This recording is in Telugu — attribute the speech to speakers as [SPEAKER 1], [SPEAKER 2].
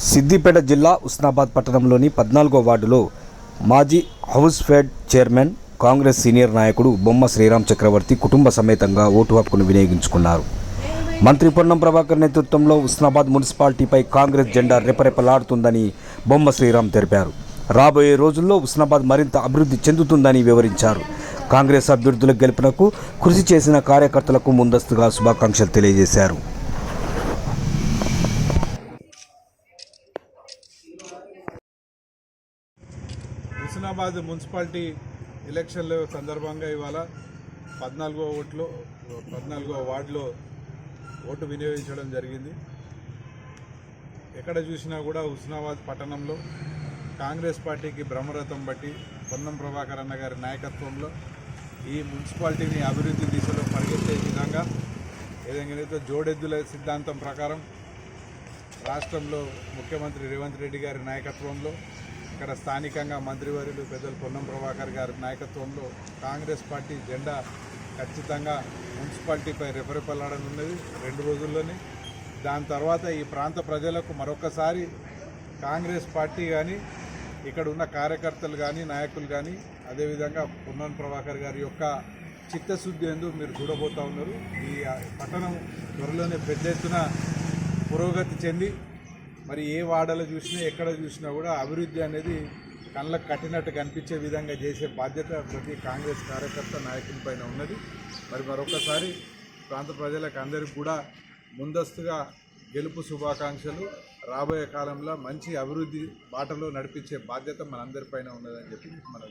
[SPEAKER 1] సిద్దిపేట జిల్లా ఉస్నాబాద్ పట్టణంలోని 14వ వార్డులో మాజీ house fed chairman Congress senior నాయకుడు బొమ్మ శ్రీరామ్ చక్రవర్తి కుటుంబ సమేతంగా ఓటు హక్కును వినియోగించుకున్నారు. మంత్రి పొన్నం ప్రభాకర్ నేతృత్వంలో ఉస్నాబాద్ మున్సిపాలిటీపై కాంగ్రెస్ జెండా రెపరెపలాడుతుందని బొమ్మ శ్రీరామ్ తెలిపారు. రాబోయే రోజుల్లో ఉస్నాబాద్ మరింత అభివృద్ధి చెందుతుందని వివరించారు. కాంగ్రెస్ అభ్యర్థుల గెలుపునకు కృషి చేసిన కార్యకర్తలకు ముందస్తుగా శుభాకాంక్షలు తెలియజేశారు.
[SPEAKER 2] హుస్నాబాద్ మున్సిపాలిటీ ఎలక్షన్ల సందర్భంగా ఇవాళ 14వ వార్డులో ఓటు వినియోగించడం జరిగింది. ఎక్కడ చూసినా కూడా హుస్నాబాద్ పట్టణంలో కాంగ్రెస్ పార్టీకి బ్రహ్మరథం బట్టి పొన్నం ప్రభాకర్ అన్న గారి నాయకత్వంలో ఈ మున్సిపాలిటీని అభివృద్ధి దిశలో పరిగెత్తే విధంగా ఏదైతే జోడెద్దుల సిద్ధాంతం ప్రకారం రాష్ట్రంలో ముఖ్యమంత్రి రేవంత్ రెడ్డి గారి నాయకత్వంలో ఇక్కడ స్థానికంగా మంత్రివర్యులు పెద్దలు పొన్నం ప్రభాకర్ గారి నాయకత్వంలో కాంగ్రెస్ పార్టీ జెండా ఖచ్చితంగా మున్సిపాలిటీపై రెపరెపలాడనున్నది 2 రోజుల్లోనే. దాని తర్వాత ఈ ప్రాంత ప్రజలకు మరొకసారి కాంగ్రెస్ పార్టీ కానీ ఇక్కడ ఉన్న కార్యకర్తలు కానీ నాయకులు కానీ అదేవిధంగా పొన్నం ప్రభాకర్ గారి యొక్క చిత్తశుద్ధి ఎందుకు మీరు చూడబోతూ ఉన్నారు. ఈ పట్టణం త్వరలోనే పెద్ద ఎత్తున పురోగతి చెంది మరి ఏ వాడలో చూసినా ఎక్కడ చూసినా కూడా అభివృద్ధి అనేది కళ్ళకు కట్టినట్టు కనిపించే విధంగా చేసే బాధ్యత ప్రతి కాంగ్రెస్ కార్యకర్త నాయకుని పైన ఉన్నది. మరి మరొకసారి ప్రాంత ప్రజలకు అందరికీ కూడా ముందస్తుగా గెలుపు శుభాకాంక్షలు. రాబోయే కాలంలో మంచి అభివృద్ధి బాటలో నడిపించే బాధ్యత మనందరిపైన ఉన్నదని చెప్పి మనం